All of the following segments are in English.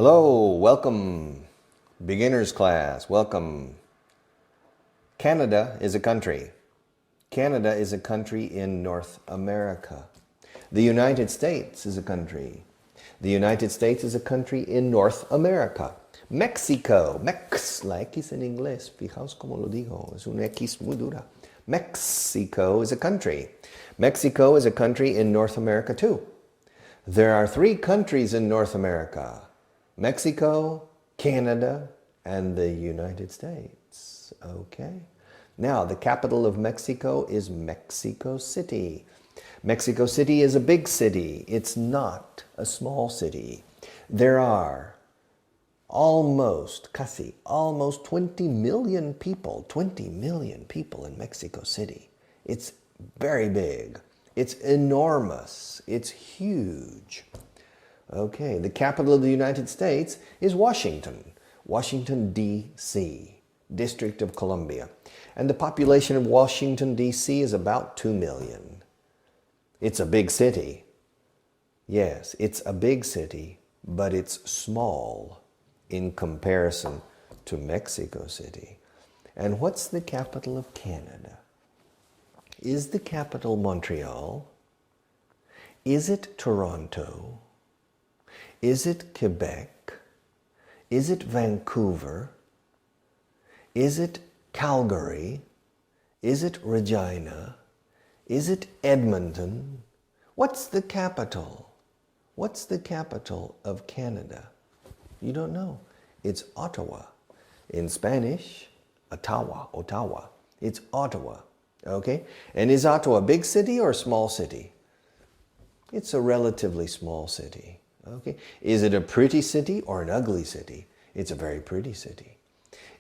Hello, welcome, beginners class, welcome. Canada is a country. Canada is a country in North America. The United States is a country. The United States is a country in North America. Mexico, la X en inglés, fijaos como lo digo, es una X muy dura. Mexico is a country. Mexico is a country in North America too. There are 3 countries in North America. Mexico, Canada, and the United States. Okay. Now, the capital of Mexico is Mexico City. Mexico City is a big city. It's not a small city. There are almost 20 million people in Mexico City. It's very big. It's enormous. It's huge. Okay, the capital of the United States is Washington. Washington, D.C., District of Columbia. And the population of Washington, D.C. is about 2 million. It's a big city. Yes, it's a big city, but it's small in comparison to Mexico City. And what's the capital of Canada? Is the capital Montreal? Is it Toronto? Is it Quebec? Is it Vancouver? Is it Calgary? Is it Regina? Is it Edmonton? What's the capital? What's the capital of Canada? You don't know. It's Ottawa. In Spanish, Ottawa. It's Ottawa. Okay? And is Ottawa a big city or a small city? It's a relatively small city. Okay? Is it a pretty city or an ugly city? It's a very pretty city.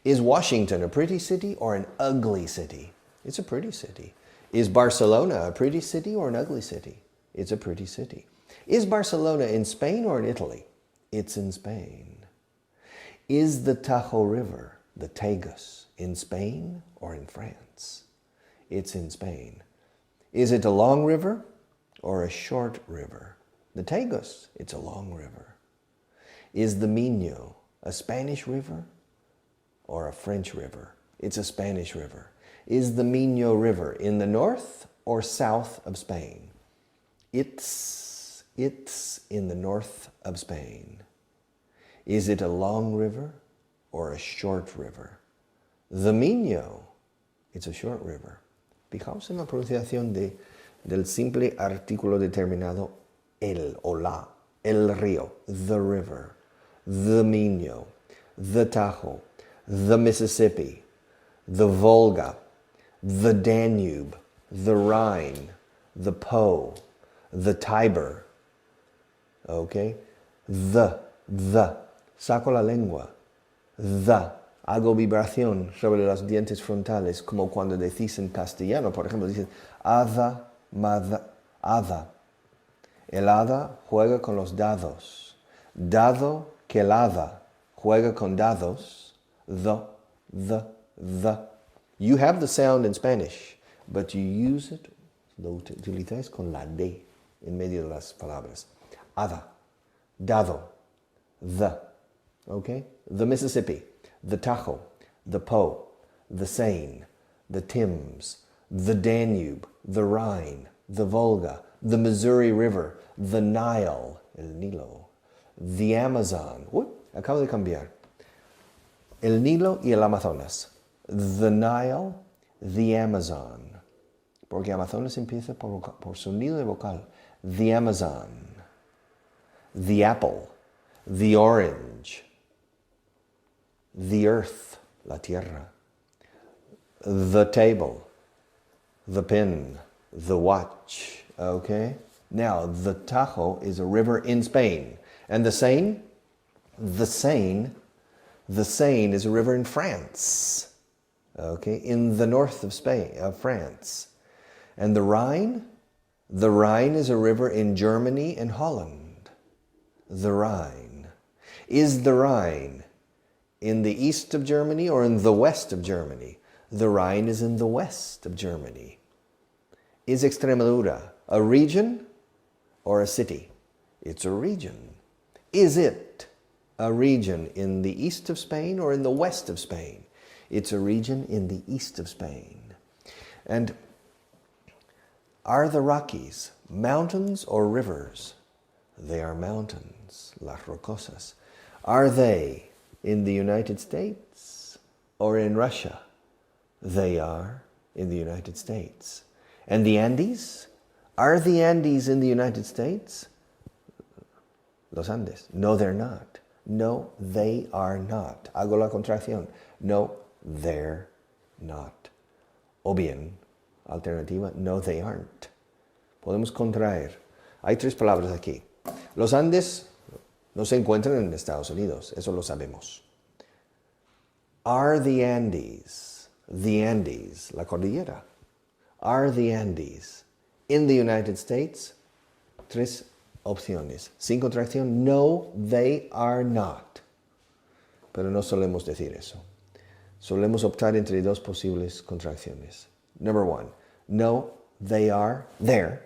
Is Washington a pretty city or an ugly city? It's a pretty city. Is Barcelona a pretty city or an ugly city? It's a pretty city. Is Barcelona in Spain or in Italy? It's in Spain. Is the Tajo River, the Tagus, in Spain or in France? It's in Spain. Is it a long river or a short river? The Tagus, it's a long river. Is the Minho a Spanish river or a French river? It's a Spanish river. Is the Minho River in the north or south of Spain? It's in the north of Spain. Is it a long river or a short river? The Minho, it's a short river. Fijaos en la pronunciación del simple artículo determinado el o la, el río, the river, the Minho, the Tajo, the Mississippi, the Volga, the Danube, the Rhine, the Po, the Tiber. Okay? The, saco la lengua, hago vibración sobre los dientes frontales, como cuando decís en castellano, por ejemplo, dices hada, hada. El hada juega con los dados. Dado que el hada juega con dados, the. You have the sound in Spanish, but you use it, lo utilizáis con la D en medio de las palabras. Hada, dado, the. Okay? The Mississippi, the Tajo, the Po, the Seine, the Thames, the Danube, the Rhine, the Volga, the Missouri River, the Nile, el Nilo, the Amazon. Acabo de cambiar. El Nilo y el Amazonas. The Nile, the Amazon. Porque Amazonas empieza por sonido de vocal. The Amazon. The apple. The orange. The earth, la tierra. The table. The pen. The watch. Okay? Now, the Tajo is a river in Spain. And the Seine? The Seine is a river in France. Okay? In the north of Spain, of France. And the Rhine? The Rhine is a river in Germany and Holland. The Rhine. Is the Rhine in the east of Germany or in the west of Germany? The Rhine is in the west of Germany. Is Extremadura a region or a city? It's a region. Is it a region in the east of Spain or in the west of Spain? It's a region in the east of Spain. And are the Rockies mountains or rivers? They are mountains, las rocosas. Are they in the United States or in Russia? They are in the United States. And the Andes? Are the Andes in the United States? Los Andes. No, they're not. No, they are not. Hago la contracción. No, they're not. O bien, alternativa, no, they aren't. Podemos contraer. Hay tres palabras aquí. Los Andes no se encuentran en Estados Unidos, eso lo sabemos. Are the Andes, la cordillera, are the Andes in the United States? Tres opciones. Sin contracción, no, they are not. Pero no solemos decir eso. Solemos optar entre dos posibles contracciones. Number one, no, they are there.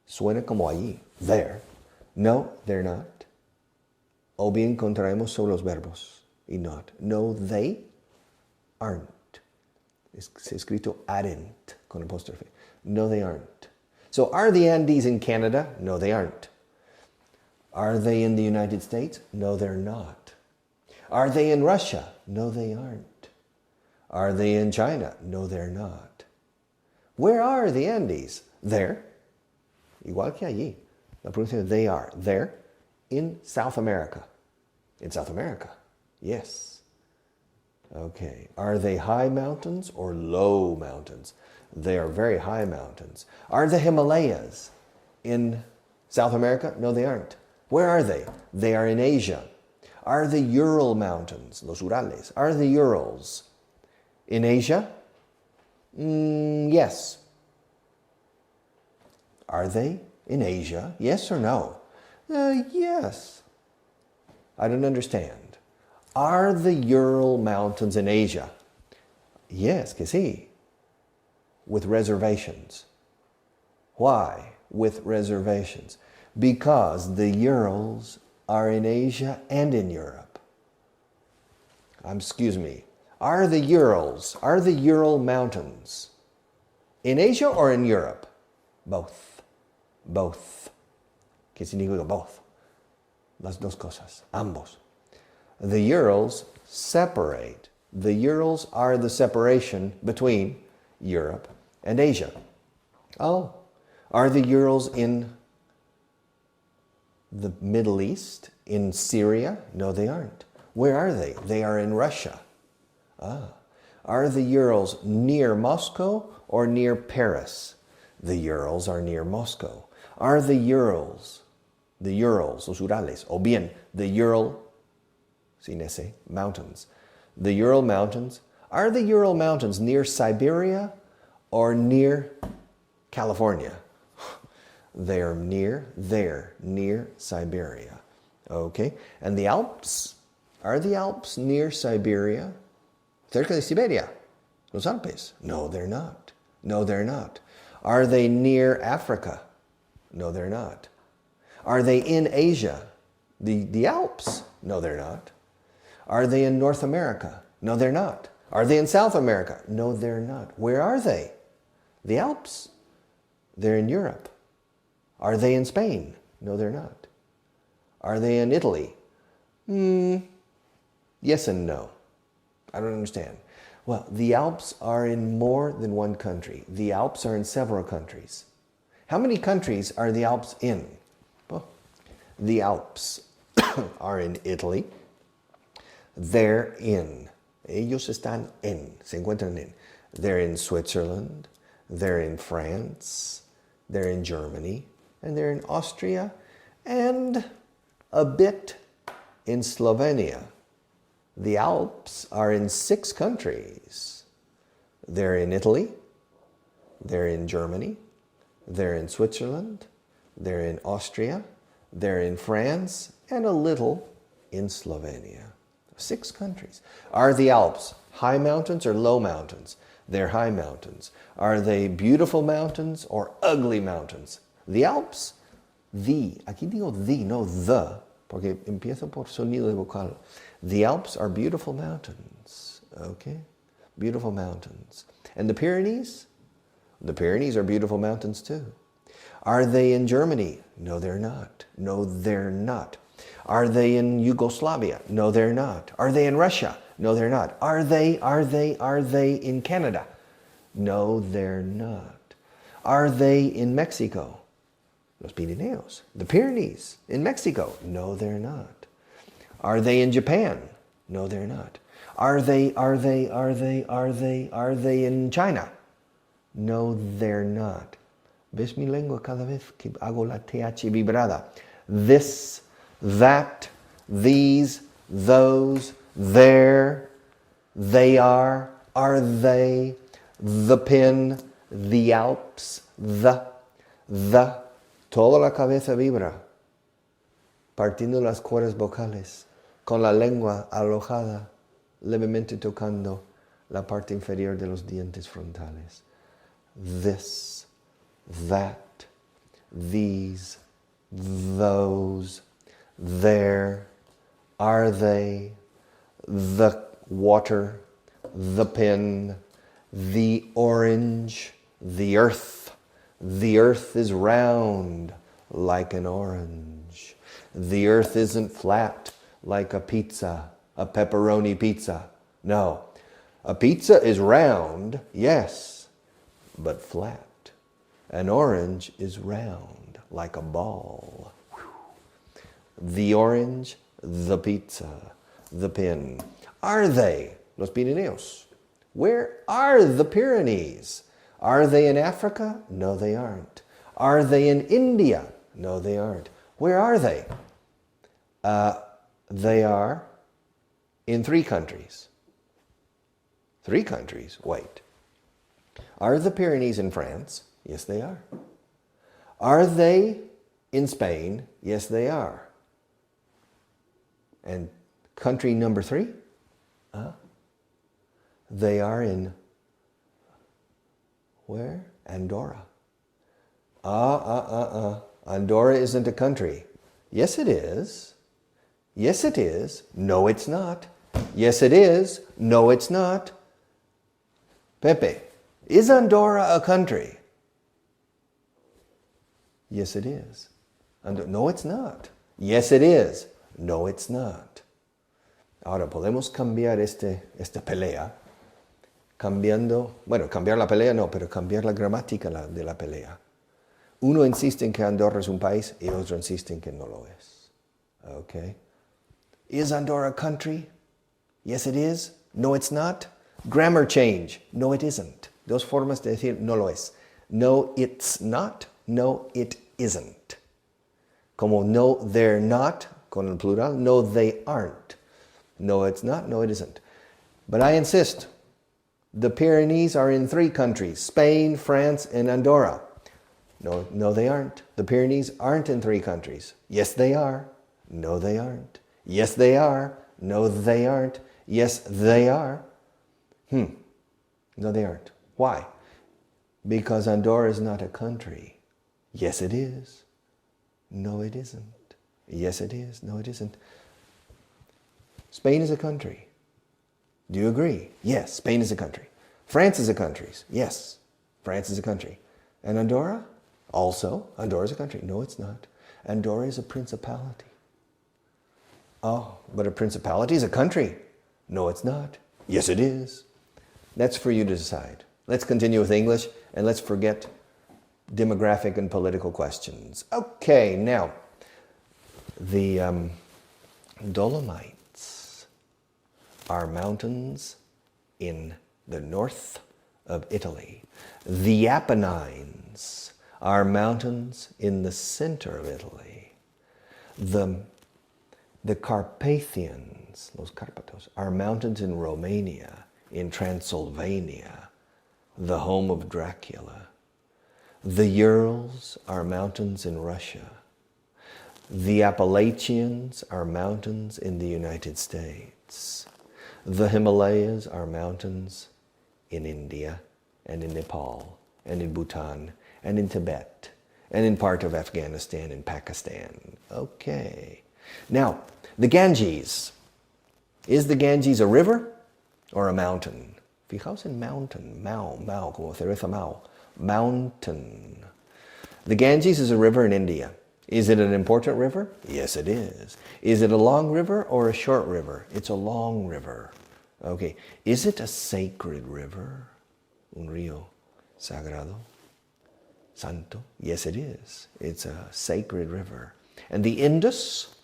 Suena como allí, there. No, they're not. O bien contraemos sobre los verbos y not. No, they aren't. Es escrito aren't con apóstrofe. No, they aren't. So are the Andes in Canada? No, they aren't. Are they in the United States? No, they're not. Are they in Russia? No, they aren't. Are they in China? No, they're not. Where are the Andes? There. Igual que allí. La pronunciación, they are. There. In South America. In South America. Yes. Okay. Are they high mountains or low mountains? They are very high mountains. Are the Himalayas in South America? No, they aren't. Where are they? They are in Asia. Are the Ural Mountains, los Urales, are the Urals in Asia? Yes. Are they in Asia? Yes or no? Yes. I don't understand. Are the Ural Mountains in Asia? Yes, que sí. With reservations. Why with reservations? Because the Urals are in Asia and in Europe. Excuse me. Are the Ural Mountains in Asia or in Europe? Both. Both. ¿Qué significa both? Las dos cosas. Ambos. The Urals separate. The Urals are the separation between Europe and Asia. Oh, are the Urals in the Middle East, in Syria? No, they aren't. Where are they? They are in Russia. Are the Urals near Moscow or near Paris? The Urals are near Moscow. Are the Urals, los Urales, o bien the Ural, sin ese, mountains. The Ural Mountains, are the Ural Mountains near Siberia or near California? They're near Siberia. Okay, and the Alps, are the Alps near Siberia? Cerca de Siberia, los Alpes? No, they're not. No, they're not. Are they near Africa? No, they're not. Are they in Asia? The Alps? No, they're not. Are they in North America? No, they're not. Are they in South America? No, they're not. Where are they? The Alps? They're in Europe. Are they in Spain? No, they're not. Are they in Italy? Yes and no. I don't understand. Well, the Alps are in more than one country. The Alps are in several countries. How many countries are the Alps in? Well, the Alps are in Italy. They're in. Ellos están en. Se encuentran en. They're in Switzerland. They're in France. They're in Germany. And they're in Austria. And a bit in Slovenia. The Alps are in 6 countries. They're in Italy. They're in Germany. They're in Switzerland. They're in Austria. They're in France. And a little in Slovenia. 6 countries. Are the Alps high mountains or low mountains? They're high mountains. Are they beautiful mountains or ugly mountains? The Alps, aquí digo the, no the. porque empiezo por sonido de vocal. The Alps are beautiful mountains, okay? Beautiful mountains. And the Pyrenees? The Pyrenees are beautiful mountains too. Are they in Germany? No, they're not. No, they're not. Are they in Yugoslavia? No, they're not. Are they in Russia? No, they're not. Are they in Canada? No, they're not. Are they in Mexico? Los Pirineos. The Pyrenees in Mexico? No, they're not. Are they in Japan? No, they're not. Are they in China? No, they're not. ¿Ves mi lengua cada vez que hago la TH vibrada? This, that, these, those, there, they are they, the pin, the Alps, the. Toda la cabeza vibra, partiendo las cuerdas vocales, con la lengua alojada, levemente tocando la parte inferior de los dientes frontales. This, that, these, those, there, are they, the water, the pen, the orange, the earth. The earth is round like an orange. The earth isn't flat like a pizza, a pepperoni pizza. No, a pizza is round, yes, but flat. An orange is round like a ball. The orange, the pizza, the pin. Are they los Pirineos? Where are the Pyrenees? Are they in Africa? No, they aren't. Are they in India? No, they aren't. Where are they? They are in 3 countries. 3 countries? Wait. Are the Pyrenees in France? Yes, they are. Are they in Spain? Yes, they are. And country number 3? They are in where? Andorra. Andorra isn't a country. Yes, it is. Yes, it is. No, it's not. Yes, it is. No, it's not. Pepe, is Andorra a country? Yes, it is. No, it's not. Yes, it is. No, it's not. Ahora, podemos cambiar esta pelea cambiando, bueno, cambiar la pelea no, pero cambiar la gramática de la pelea. Uno insiste en que Andorra es un país y otro insiste en que no lo es. Okay? Is Andorra a country? Yes, it is. No, it's not. Grammar change. No, it isn't. Dos formas de decir no lo es. No, it's not. No, it isn't. Como no, they're not, con el plural. No, they aren't. No, it's not. No, it isn't. But I insist. The Pyrenees are in 3 countries, Spain, France, and Andorra. No, they aren't. The Pyrenees aren't in 3 countries. Yes, they are. No, they aren't. Yes, they are. No, they aren't. Yes, they are. No, they aren't. Why? Because Andorra is not a country. Yes, it is. No, it isn't. Yes, it is. No, it isn't. Spain is a country. Do you agree? Yes, Spain is a country. France is a country. Yes, France is a country. And Andorra? Also, Andorra is a country. No, it's not. Andorra is a principality. Oh, but a principality is a country. No, it's not. Yes, it is. That's for you to decide. Let's continue with English and let's forget demographic and political questions. Okay, now, the Dolomites are mountains in the north of Italy. The Apennines are mountains in the center of Italy. The Carpathians, los Carpatos, are mountains in Romania, in Transylvania, the home of Dracula. The Urals are mountains in Russia. The Appalachians are mountains in the United States. The Himalayas are mountains in India and in Nepal and in Bhutan and in Tibet and in part of Afghanistan and Pakistan. Okay. Now, the Ganges. Is the Ganges a river or a mountain? Fijaos en mountain. Mau, como cerveza mau. Mountain. The Ganges is a river in India. Is it an important river? Yes, it is. Is it a long river or a short river? It's a long river. Okay. Is it a sacred river? Un río sagrado? Santo? Yes, it is. It's a sacred river. And the Indus?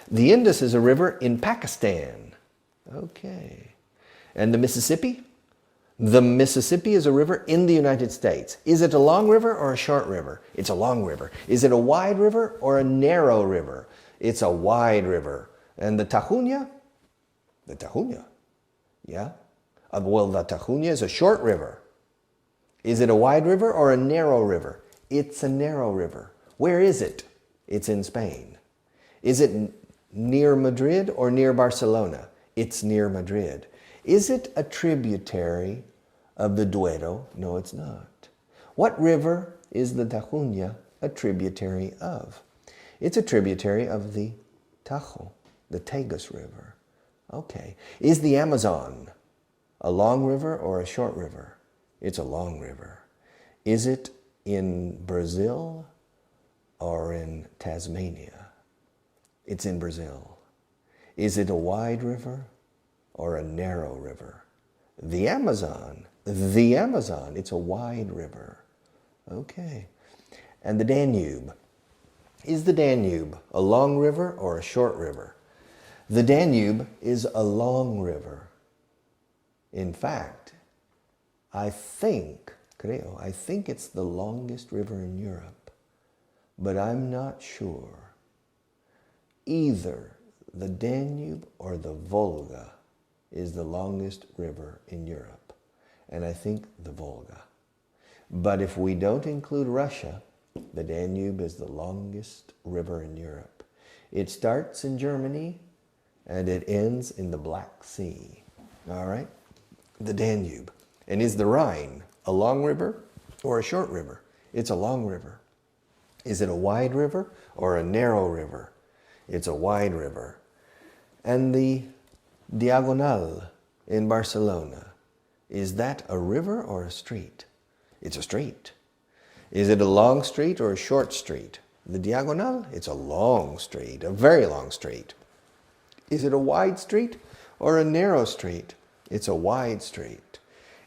The Indus is a river in Pakistan. Okay. And the Mississippi? The Mississippi is a river in the United States. Is it a long river or a short river? It's a long river. Is it a wide river or a narrow river? It's a wide river. And the Tajuña? The Tajuña. Yeah? Well, the Tajuña is a short river. Is it a wide river or a narrow river? It's a narrow river. Where is it? It's in Spain. Is it near Madrid or near Barcelona? It's near Madrid. Is it a tributary of the Duero? No, it's not. What river is the Tajuña a tributary of? It's a tributary of the Tajo, the Tagus River. Okay. Is the Amazon a long river or a short river? It's a long river. Is it in Brazil or in Tasmania? It's in Brazil. Is it a wide river or a narrow river? The Amazon, it's a wide river. Okay. And the Danube. Is the Danube a long river or a short river? The Danube is a long river. In fact, I think it's the longest river in Europe, but I'm not sure. Either the Danube or the Volga is the longest river in Europe, and I think the Volga. But if we don't include Russia, the Danube is the longest river in Europe. It starts in Germany and it ends in the Black Sea. All right? The Danube. And is the Rhine a long river or a short river? It's a long river. Is it a wide river or a narrow river? It's a wide river. And the Diagonal in Barcelona, is that a river or a street? It's a street. Is it a long street or a short street? The Diagonal, it's a long street, a very long street. Is it a wide street or a narrow street? It's a wide street.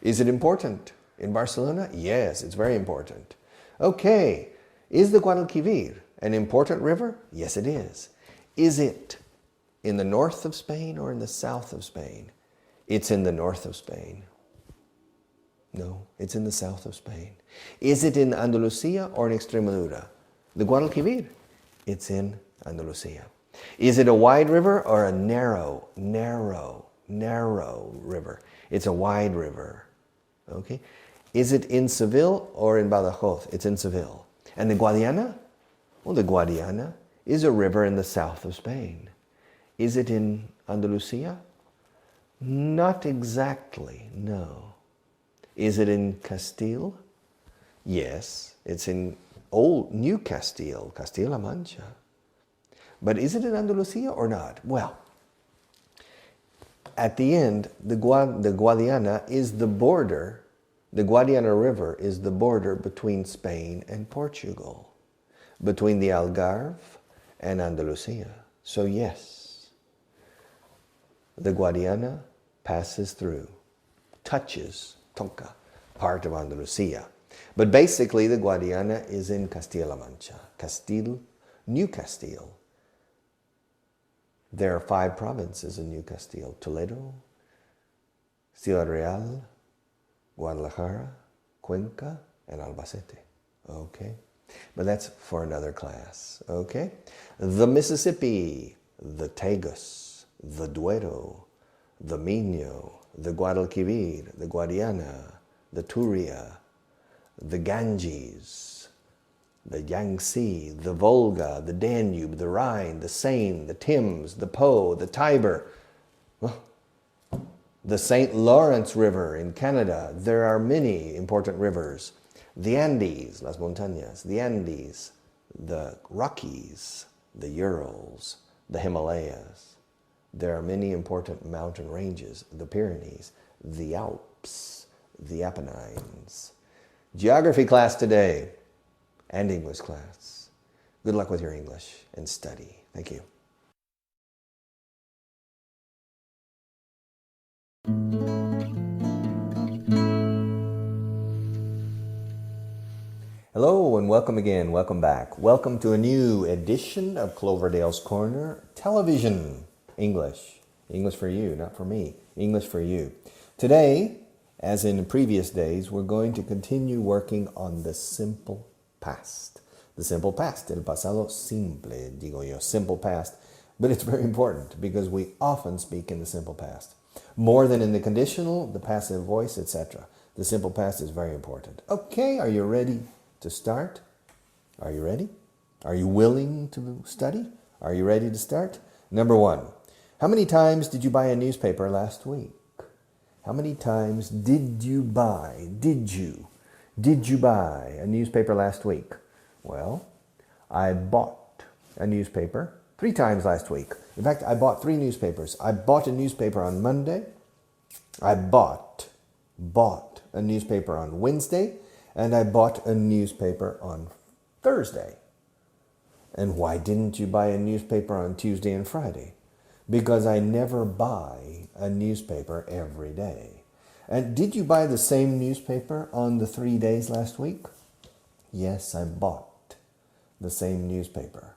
Is it important in Barcelona? Yes, it's very important. Okay, is the Guadalquivir an important river? Yes, it is. Is it in the north of Spain or in the south of Spain? It's in the north of Spain. No, it's in the south of Spain. Is it in Andalusia or in Extremadura? The Guadalquivir, it's in Andalusia. Is it a wide river or a narrow river? It's a wide river. Okay? Is it in Seville or in Badajoz? It's in Seville. And the Guadiana? Well, the Guadiana is a river in the south of Spain. Is it in Andalusia? Not exactly, no. Is it in Castile? Yes, it's in New Castile, Castilla-La Mancha. But is it in Andalusia or not? Well, at the end, the Guadiana is the border. The Guadiana River is the border between Spain and Portugal, between the Algarve and Andalusia. So yes, the Guadiana passes through, touches, toca, part of Andalusia. But basically the Guadiana is in Castilla-La Mancha, New Castile. There are 5 provinces in New Castile: Toledo, Ciudad Real, Guadalajara, Cuenca, and Albacete. Okay? But that's for another class. Okay? The Mississippi, the Tagus, the Duero, the Miño, the Guadalquivir, the Guadiana, the Turia, the Ganges, the Yangtze, the Volga, the Danube, the Rhine, the Seine, the Thames, the Po, the Tiber, the St. Lawrence River in Canada. There are many important rivers. The Andes, las montañas, the Andes, the Rockies, the Urals, the Himalayas. There are many important mountain ranges, the Pyrenees, the Alps, the Apennines. Geography class today and English class. Good luck with your English and study. Thank you. Hello and welcome again. Welcome back. Welcome to a new edition of Cloverdale's Corner Television. English. English for you, not for me. English for you. Today, as in previous days, we're going to continue working on the simple past. The simple past, el pasado simple, digo yo, simple past. But it's very important because we often speak in the simple past. More than in the conditional, the passive voice, etc. The simple past is very important. Okay, are you ready to start? Are you ready? Are you willing to study? Are you ready to start? Number one, how many times did you buy a newspaper last week? How many times did you buy a newspaper last week? Well, I bought a newspaper 3 times last week. In fact, I bought 3 newspapers. I bought a newspaper on Monday. I bought a newspaper on Wednesday. And I bought a newspaper on Thursday. And why didn't you buy a newspaper on Tuesday and Friday? Because I never buy a newspaper every day. And did you buy the same newspaper on the 3 days last week? Yes, I bought the same newspaper.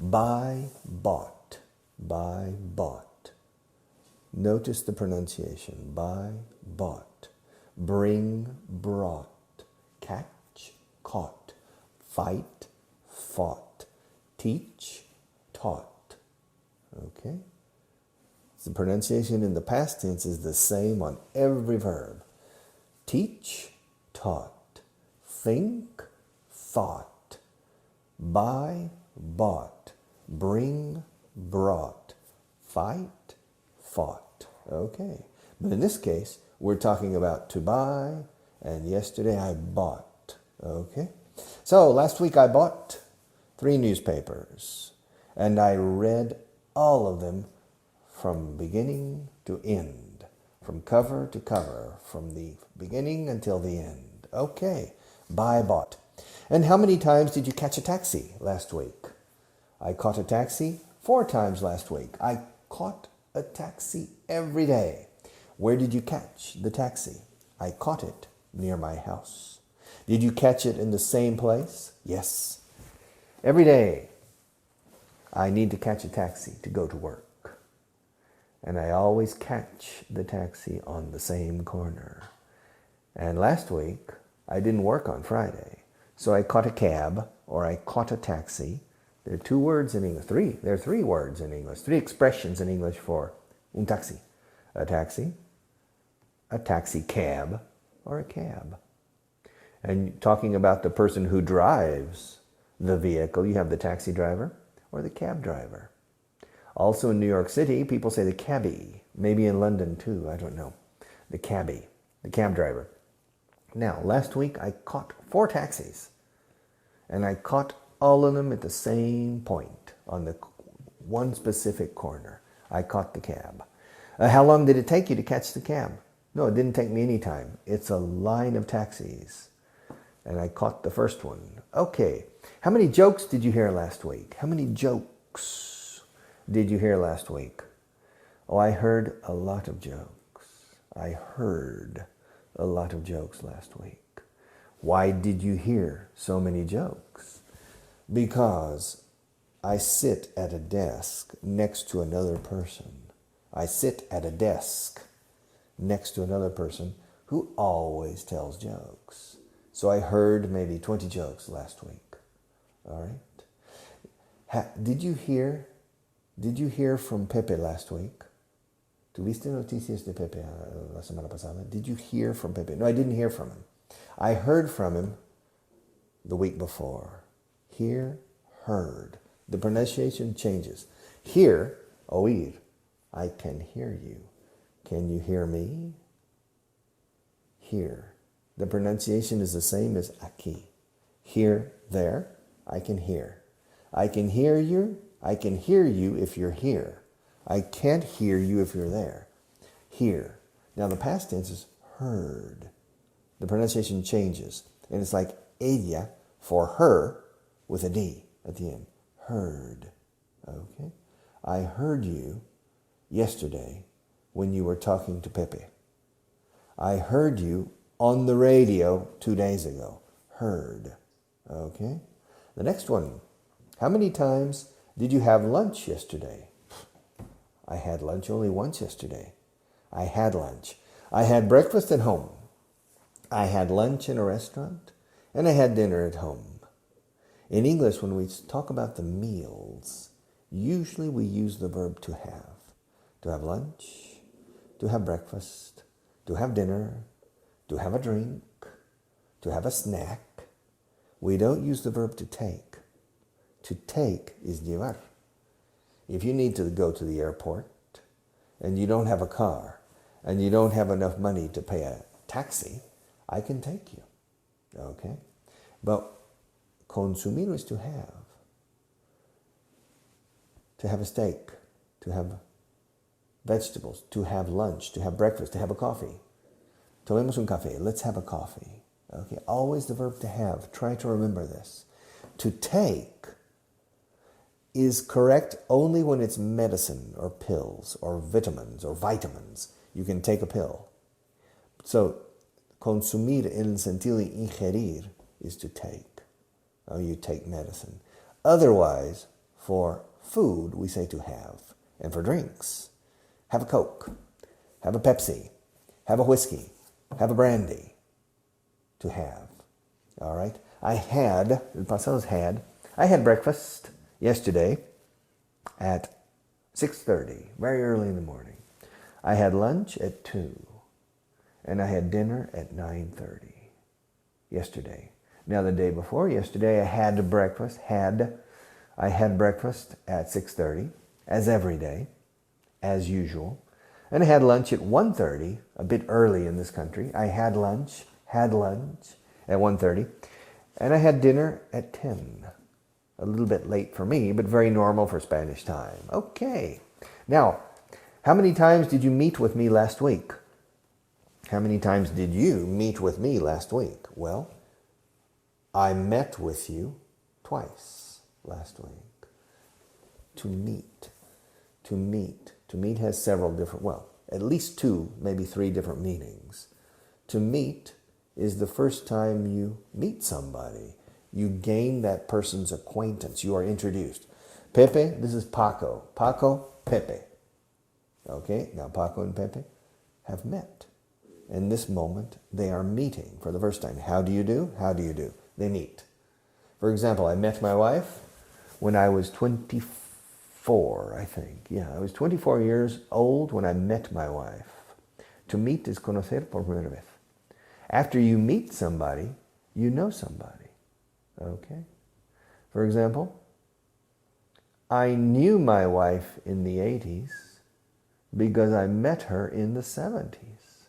Buy, bought. Buy, bought. Notice the pronunciation. Buy, bought. Bring, brought. Catch, caught. Fight, fought. Teach, taught. Okay? The pronunciation in the past tense is the same on every verb. Teach, taught. Think, thought. Buy, bought. Bring, brought. Fight, fought. Okay. But in this case, we're talking about to buy, and yesterday I bought. Okay? So last week I bought 3 newspapers, and I read all of them from beginning to end, from cover to cover, from the beginning until the end. Okay, buy, bought. And how many times did you catch a taxi last week? I caught a taxi 4 times last week. I caught a taxi every day. Where did you catch the taxi? I caught it near my house. Did you catch it in the same place? Yes. Every day, I need to catch a taxi to go to work. And I always catch the taxi on the same corner. And last week, I didn't work on Friday. So I caught a cab, or I caught a taxi. There are 2 words in English. 3. There are 3 words in English. 3 expressions in English for un taxi. A taxi cab, or a cab. And talking about the person who drives the vehicle, you have the taxi driver or the cab driver. Also in New York City, people say the cabbie. Maybe in London too, I don't know. The cabbie, the cab driver. Now, last week I caught 4 taxis. And I caught all of them at the same point, on the one specific corner. I caught the cab. How long did it take you to catch the cab? No, it didn't take me any time. It's a line of taxis. And I caught the first one. Okay. How many jokes did you hear last week? How many jokes did you hear last week? Oh, I heard a lot of jokes. I heard a lot of jokes last week. Why did you hear so many jokes? Because I sit at a desk next to another person. I sit at a desk next to another person who always tells jokes. So I heard maybe 20 jokes last week. All right? Did you hear from Pepe last week? ¿Tuviste noticias de Pepe la semana pasada? Did you hear from Pepe? No, I didn't hear from him. I heard from him the week before. Hear, heard. The pronunciation changes. Hear, oír. I can hear you. Can you hear me? Hear. The pronunciation is the same as aquí. Here, there, I can hear. I can hear you, I can hear you if you're here. I can't hear you if you're there. Hear. Now the past tense is heard. The pronunciation changes. And it's like ella for her with a D at the end. Heard. Okay? I heard you yesterday when you were talking to Pepe. I heard you on the radio 2 days ago. Heard. Okay? The next one. How many times did you have lunch yesterday? I had lunch only once yesterday. I had lunch. I had breakfast at home. I had lunch in a restaurant. And I had dinner at home. In English, when we talk about the meals, usually we use the verb to have. To have lunch, to have breakfast, to have dinner, to have a drink, to have a snack. We don't use the verb to take. To take is llevar. If you need to go to the airport and you don't have a car and you don't have enough money to pay a taxi, I can take you. Okay? But consumir is to have. To have a steak, to have vegetables, to have lunch, to have breakfast, to have a coffee. Tomemos un café. Let's have a coffee. Okay? Always the verb to have. Try to remember this. To take is correct only when it's medicine or pills or vitamins or vitamins. You can take a pill. So, consumir en el sentido de ingerir is to take. Oh, you take medicine. Otherwise, for food, we say to have. And for drinks, have a Coke, have a Pepsi, have a whiskey, have a brandy. To have. All right? I had, el pasado is had, I had breakfast yesterday at 6:30, very early in the morning. I had lunch at 2, and I had dinner at 9:30 yesterday. Now the day before yesterday, I had breakfast, I had breakfast at 6:30, as every day, as usual. And I had lunch at 1:30, a bit early in this country. I had lunch at 1:30, and I had dinner at 10. A little bit late for me, but very normal for Spanish time. Okay. Now, how many times did you meet with me last week? How many times did you meet with me last week? Well, I met with you twice last week. To meet. To meet. To meet has several different, well, at least 2, maybe 3 different meanings. To meet is the first time you meet somebody. You gain that person's acquaintance. You are introduced. Pepe, this is Paco. Paco, Pepe. Okay, now Paco and Pepe have met. In this moment, they are meeting for the first time. How do you do? How do you do? They meet. For example, I met my wife when I was 24, I think. Yeah, I was 24 years old when I met my wife. To meet is conocer por primera vez. After you meet somebody, you know somebody. Okay? For example, I knew my wife in the 80s because I met her in the 70s.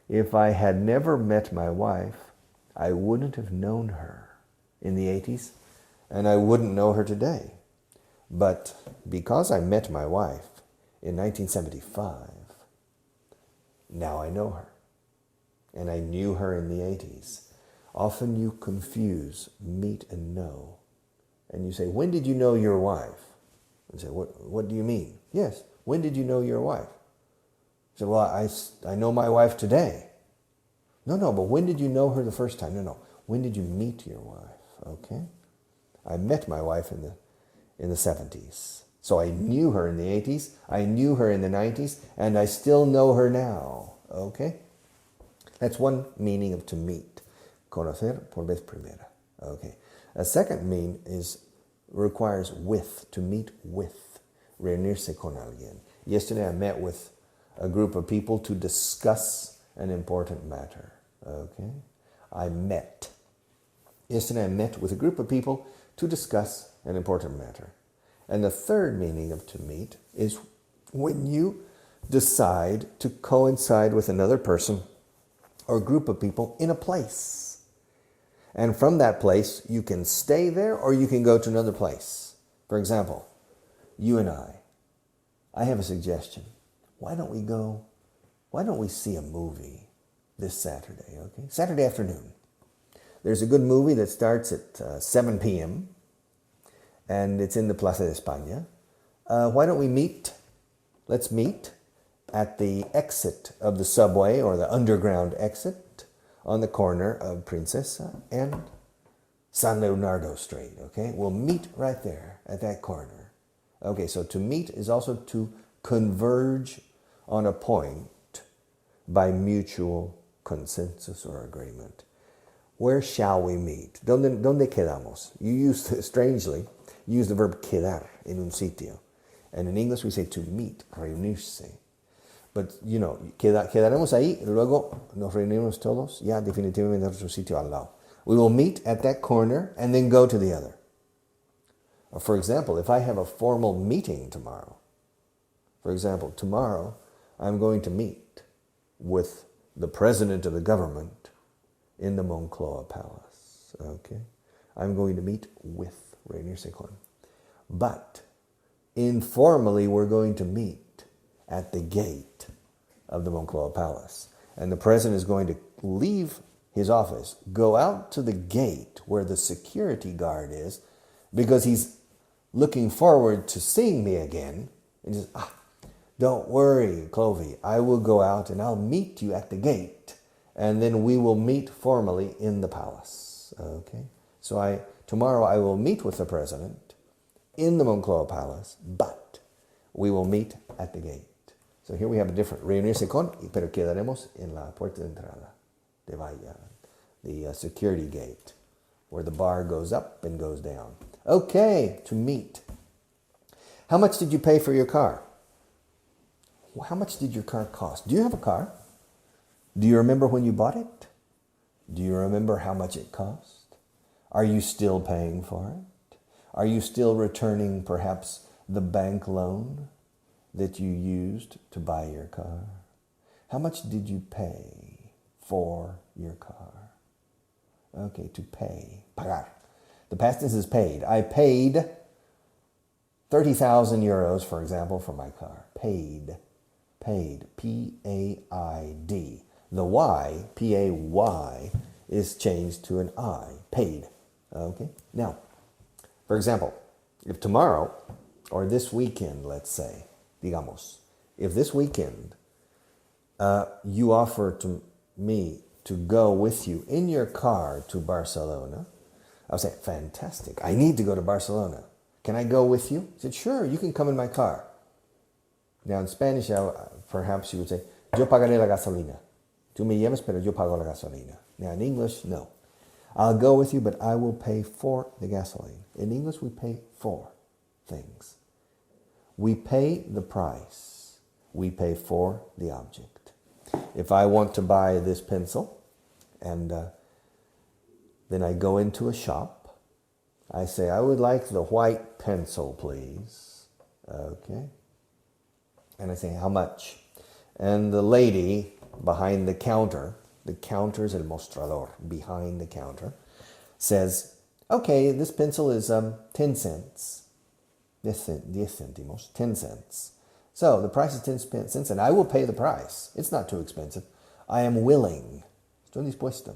If I had never met my wife, I wouldn't have known her in the 80s, and I wouldn't know her today. But because I met my wife in 1975, now I know her. And I knew her in the 80s. Often you confuse meet and know. And you say, when did you know your wife? And say, what do you mean? Yes, when did you know your wife? I say, well, I know my wife today. No, but when did you know her the first time? No, when did you meet your wife? Okay? I met my wife in the 70s. So I knew her in the 80s, I knew her in the 90s, and I still know her now. Okay? That's one meaning of to meet. Conocer por vez primera. Okay. A second mean requires with, to meet with. Reunirse con alguien. Yesterday I met with a group of people to discuss an important matter. Okay. I met. Yesterday I met with a group of people to discuss an important matter. And the third meaning of to meet is when you decide to coincide with another person or group of people in a place. And from that place, you can stay there or you can go to another place. For example, you and I have a suggestion. Why don't we see a movie this Saturday, okay? Saturday afternoon. There's a good movie that starts at 7 p.m. and it's in the Plaza de España. Why don't we meet? Let's meet at the exit of the subway or the underground exit on the corner of Princesa and San Leonardo Street, okay? We'll meet right there at that corner. Okay, so to meet is also to converge on a point by mutual consensus or agreement. Where shall we meet? ¿Dónde quedamos? Strangely, you use the verb quedar en un sitio. And in English we say to meet, reunirse. But, you know, quedaremos ahí, luego nos reunimos todos, ya definitivamente en otro sitio al lado. We will meet at that corner and then go to the other. Or for example, if I have a formal meeting tomorrow, for example, tomorrow I'm going to meet with the president of the government in the Moncloa Palace, okay? I'm going to meet with, reunirse con. But informally, we're going to meet at the gate of the Moncloa Palace. And the president is going to leave his office, go out to the gate where the security guard is, because he's looking forward to seeing me again. And he says, don't worry, Clovey, I will go out and I'll meet you at the gate. And then we will meet formally in the palace. Okay? So tomorrow I will meet with the president in the Moncloa Palace, but we will meet at the gate. So here we have a different, reunirse con, pero quedaremos en la puerta de entrada de Vaughan, the security gate, where the bar goes up and goes down. Okay, to meet. How much did you pay for your car? How much did your car cost? Do you have a car? Do you remember when you bought it? Do you remember how much it cost? Are you still paying for it? Are you still returning perhaps the bank loan that you used to buy your car? How much did you pay for your car? Okay, to pay, pagar. The past tense is paid. I paid 30,000 euros, for example, for my car. Paid, P-A-I-D. The Y, P-A-Y, is changed to an I, paid. Okay, now, for example, if tomorrow, or this weekend, let's say, digamos, if this weekend you offer to me to go with you in your car to Barcelona, I'll say, fantastic, I need to go to Barcelona. Can I go with you? He said, sure, you can come in my car. Now in Spanish, perhaps you would say, yo pagaré la gasolina. Tú me llevas, pero yo pago la gasolina. Now in English, no. I'll go with you, but I will pay for the gasoline. In English, we pay for things. We pay the price. We pay for the object. If I want to buy this pencil, and then I go into a shop, I say, I would like the white pencil, please. Okay. And I say, how much? And the lady behind the counter is el mostrador, behind the counter, says, okay, this pencil is 10 cents. 10 céntimos, 10 cents. So the price is 10 cents, and I will pay the price. It's not too expensive. I am willing. Estoy dispuesto.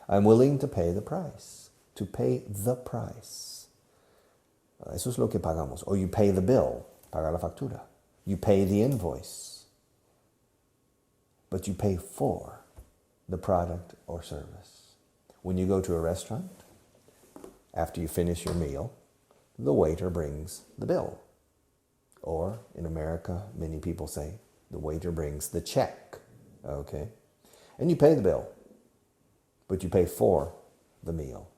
I'm willing to pay the price. To pay the price. Eso es lo que pagamos. Or you pay the bill. Paga la factura. You pay the invoice. But you pay for the product or service. When you go to a restaurant, after you finish your meal, the waiter brings the bill. Or in America, many people say, the waiter brings the check. Okay? And you pay the bill. But you pay for the meal.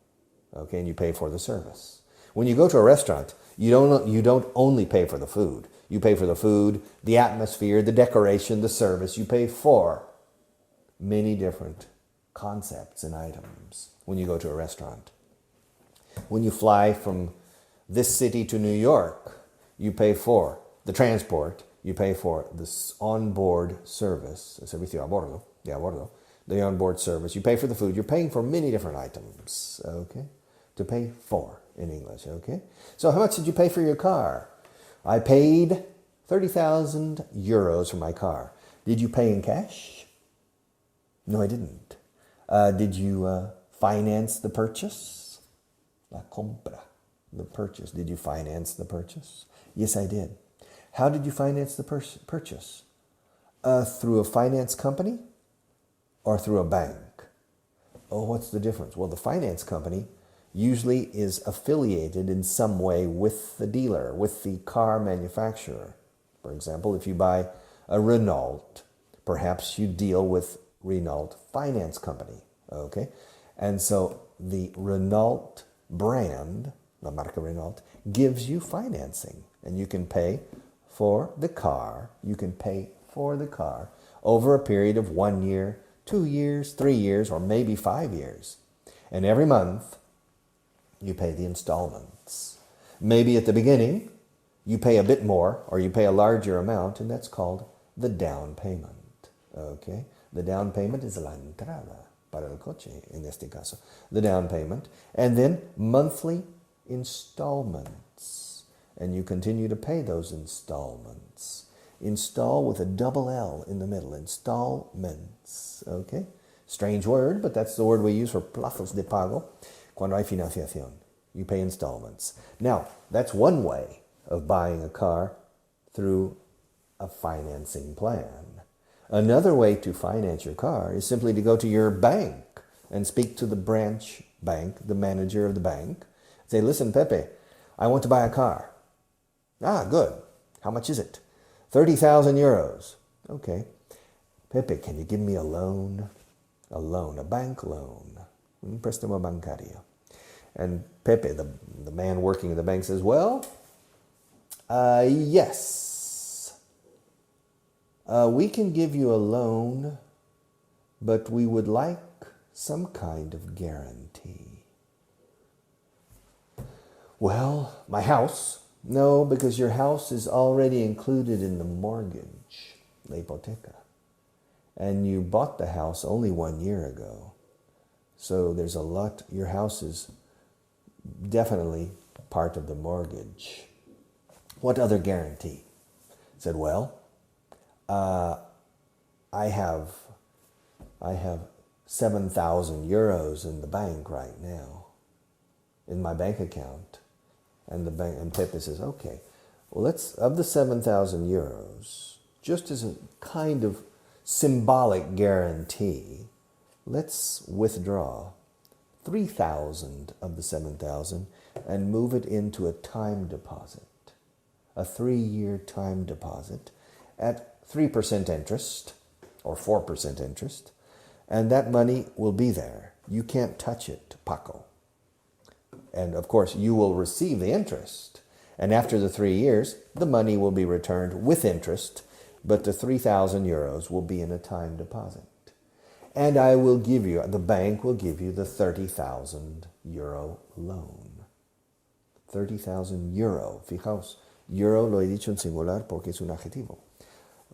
Okay? And you pay for the service. When you go to a restaurant, you don't only pay for the food. You pay for the food, the atmosphere, the decoration, the service. You pay for many different concepts and items when you go to a restaurant. When you fly from this city to New York, you pay for the transport, you pay for this onboard service, el servicio a bordo, the onboard service. You pay for the food. You're paying for many different items, okay? To pay for in English, okay? So how much did you pay for your car? I paid 30,000 euros for my car. Did you pay in cash? No, I didn't. Did you finance the purchase? La compra, the purchase. Did you finance the purchase? Yes, I did. How did you finance the purchase? Through a finance company or through a bank? Oh, what's the difference? Well, the finance company usually is affiliated in some way with the dealer, with the car manufacturer. For example, if you buy a Renault, perhaps you deal with Renault Finance Company, okay? And so the Renault brand, la marca Renault, gives you financing, and you can pay for the car. You can pay for the car over a period of 1 year, 2 years, 3 years, or maybe 5 years. And every month, you pay the installments. Maybe at the beginning, you pay a bit more, or you pay a larger amount, and that's called the down payment. Okay? The down payment is la entrada para el coche, en este caso. The down payment. And then monthly installments. And you continue to pay those installments. Install with a double L in the middle. Installments. Okay? Strange word, but that's the word we use for plazos de pago. Cuando hay financiación. You pay installments. Now, that's one way of buying a car through a financing plan. Another way to finance your car is simply to go to your bank and speak to the branch bank, the manager of the bank. Say, listen, Pepe, I want to buy a car. Ah, good. How much is it? 30,000 euros. Okay. Pepe, can you give me a loan? A loan, a bank loan. Un préstamo bancario. And Pepe, the man working in the bank, says, well, yes. We can give you a loan, but we would like some kind of guarantee. Well, my house? No, because your house is already included in the mortgage, la hipoteca. And you bought the house only 1 year ago. So there's a lot, your house is definitely part of the mortgage. What other guarantee? I said, well, I have 7,000 euros in the bank right now, in my bank account. And Pepe says, okay, well, let's, of the 7,000 euros, just as a kind of symbolic guarantee, let's withdraw 3,000 of the 7,000 and move it into a time deposit, a 3-year time deposit at 3% interest or 4% interest, and that money will be there. You can't touch it, Paco. And of course, you will receive the interest. And after the 3 years, the money will be returned with interest, but the 3,000 euros will be in a time deposit. And I will give you, the bank will give you the 30,000 euro loan. 30,000 euro. Fijaos, euro lo he dicho en singular porque es un adjetivo.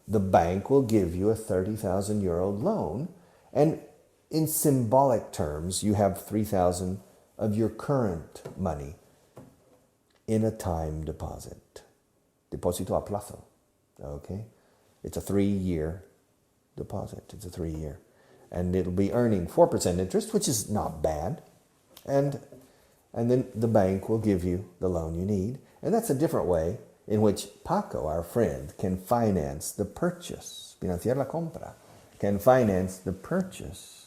The bank will give you a 30,000 euro loan, and in symbolic terms, you have 3,000 of your current money in a time deposit. Depósito a plazo. Okay? It's a 3-year deposit. It's a 3-year. And it'll be earning 4% interest, which is not bad. And then the bank will give you the loan you need. And that's a different way in which Paco, our friend, can finance the purchase. Financiar la compra. Can finance the purchase